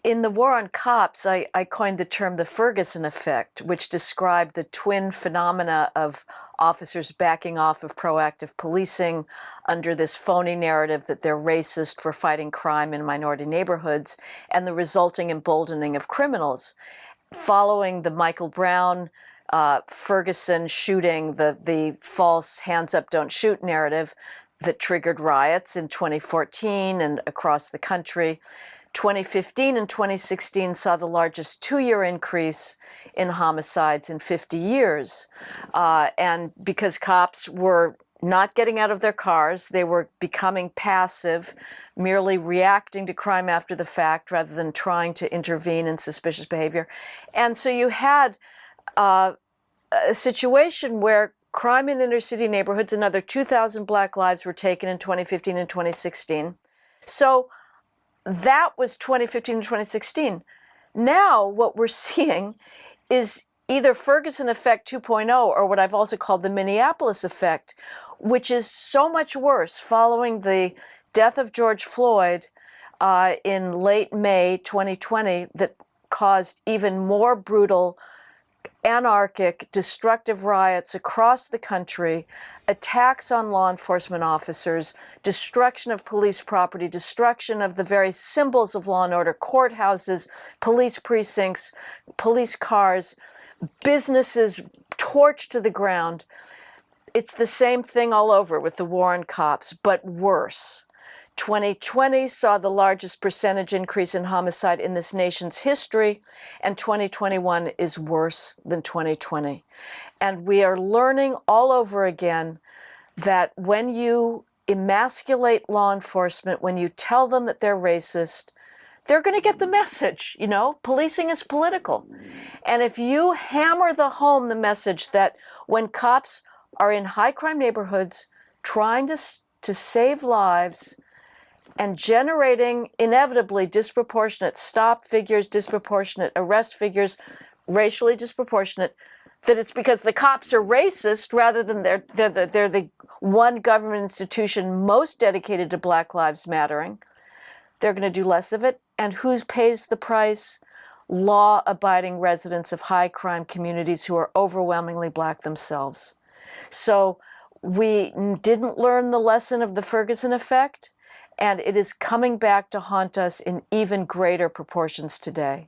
in the war on cops, I coined the term the Ferguson effect, which described the twin phenomena of officers backing off of proactive policing under this phony narrative that they're racist for fighting crime in minority neighborhoods, and the resulting emboldening of criminals. Following the Michael Brown, Ferguson shooting, the false hands up, don't shoot narrative that triggered riots in 2014 and across the country. 2015 and 2016 saw the largest two-year increase in homicides in 50 years. And because cops were not getting out of their cars, they were becoming passive, merely reacting to crime after the fact rather than trying to intervene in suspicious behavior. And so you had a situation where crime in inner city neighborhoods, another 2,000 Black lives were taken in 2015 and 2016. So that was 2015 and 2016. Now what we're seeing is either Ferguson effect 2.0 or what I've also called the Minneapolis effect, which is so much worse following the death of George Floyd in late May 2020 that caused even more brutal, anarchic, destructive riots across the country, attacks on law enforcement officers, destruction of police property, destruction of the very symbols of law and order, courthouses, police precincts, police cars, businesses torched to the ground. It's the same thing all over with the war on cops, but worse. 2020 saw the largest percentage increase in homicide in this nation's history, and 2021 is worse than 2020. And we are learning all over again that when you emasculate law enforcement, when you tell them that they're racist, they're going to get the message, you know, policing is political. And if you hammer home the message that when cops are in high crime neighborhoods trying to save lives, and generating inevitably disproportionate stop figures, disproportionate arrest figures, racially disproportionate, that it's because the cops are racist rather than they're the one government institution most dedicated to Black Lives Mattering. They're going to do less of it. And who pays the price? Law-abiding residents of high crime communities who are overwhelmingly Black themselves. So we didn't learn the lesson of the Ferguson effect, and it is coming back to haunt us in even greater proportions today.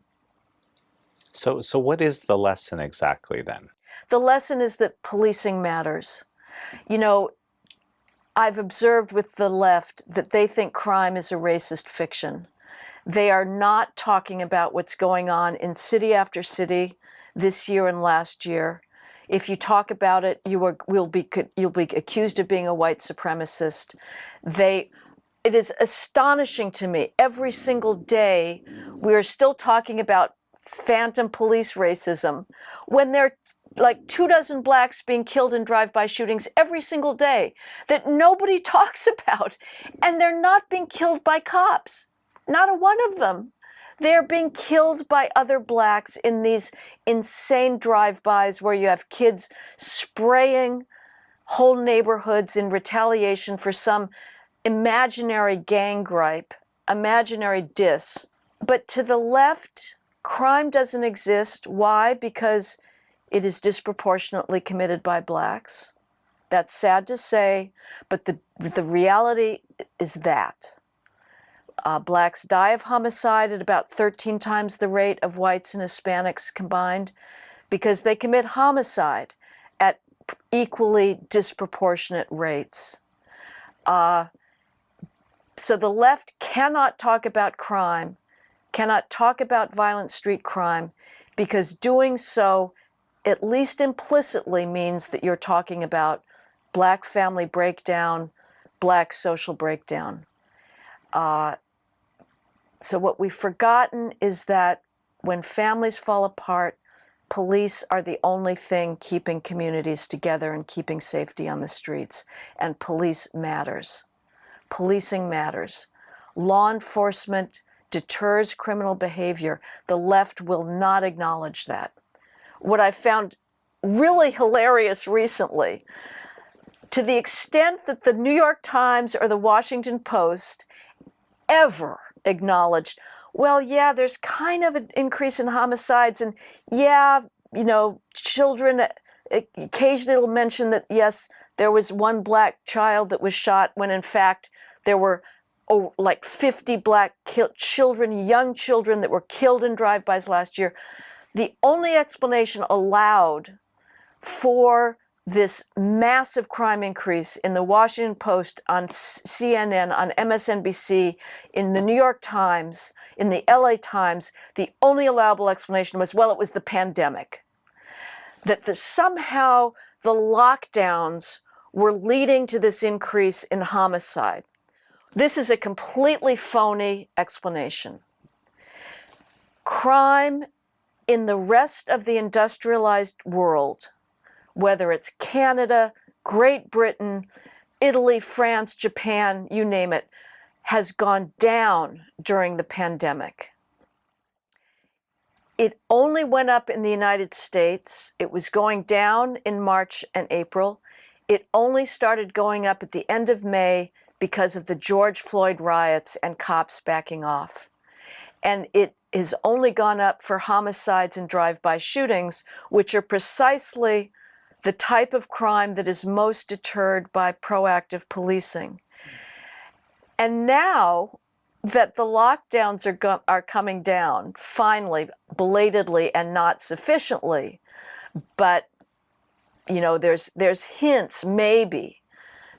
So what is the lesson exactly then? The lesson is that policing matters. You know, I've observed with the left that they think crime is a racist fiction. They are not talking about what's going on in city after city this year and last year. If you talk about it, you'll be accused of being a white supremacist. It is astonishing to me. Every single day, we are still talking about phantom police racism when there are like 24 Blacks being killed in drive-by shootings every single day that nobody talks about. And they're not being killed by cops. Not a one of them. They're being killed by other Blacks in these insane drive-bys where you have kids spraying whole neighborhoods in retaliation for some imaginary gang gripe, imaginary diss. But to the left, crime doesn't exist. Why? Because it is disproportionately committed by Blacks. That's sad to say, but the reality is that. Blacks die of homicide at about 13 times the rate of whites and Hispanics combined because they commit homicide at equally disproportionate rates. So the left cannot talk about crime, cannot talk about violent street crime, because doing so, at least implicitly, means that you're talking about Black family breakdown, Black social breakdown. So what we've forgotten is that when families fall apart, police are the only thing keeping communities together and keeping safety on the streets. And police matters. Policing matters. Law enforcement deters criminal behavior. The left will not acknowledge that. What I found really hilarious recently, to the extent that the New York Times or the Washington Post ever acknowledged, well, yeah, there's kind of an increase in homicides, and yeah, children, occasionally it'll mention that, yes, there was one black child that was shot when in fact there were like 50 black children, young children that were killed in drive-bys last year. The only explanation allowed for this massive crime increase in the Washington Post, on CNN, on MSNBC, in the New York Times, in the LA Times, the only allowable explanation was, well, it was the pandemic. That somehow the lockdowns were leading to this increase in homicide. This is a completely phony explanation. Crime in the rest of the industrialized world, whether it's Canada, Great Britain, Italy, France, Japan, you name it, has gone down during the pandemic. It only went up in the United States. It was going down in March and April. It only started going up at the end of May because of the George Floyd riots and cops backing off. And it has only gone up for homicides and drive-by shootings, which are precisely the type of crime that is most deterred by proactive policing. And now that the lockdowns are coming down, finally, belatedly and not sufficiently, but there's hints maybe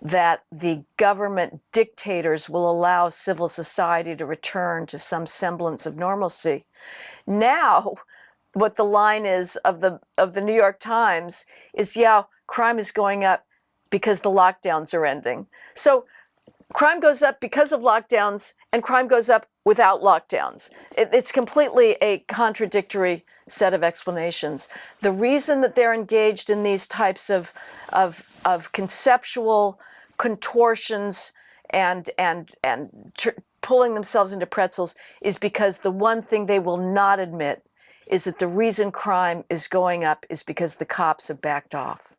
that the government dictators will allow civil society to return to some semblance of normalcy. Now, what the line is of the New York Times is, yeah, crime is going up because the lockdowns are ending. So crime goes up because of lockdowns, and crime goes up without lockdowns. It's completely a contradictory set of explanations. The reason that they're engaged in these types of conceptual contortions and pulling themselves into pretzels is because the one thing they will not admit is that the reason crime is going up is because the cops have backed off.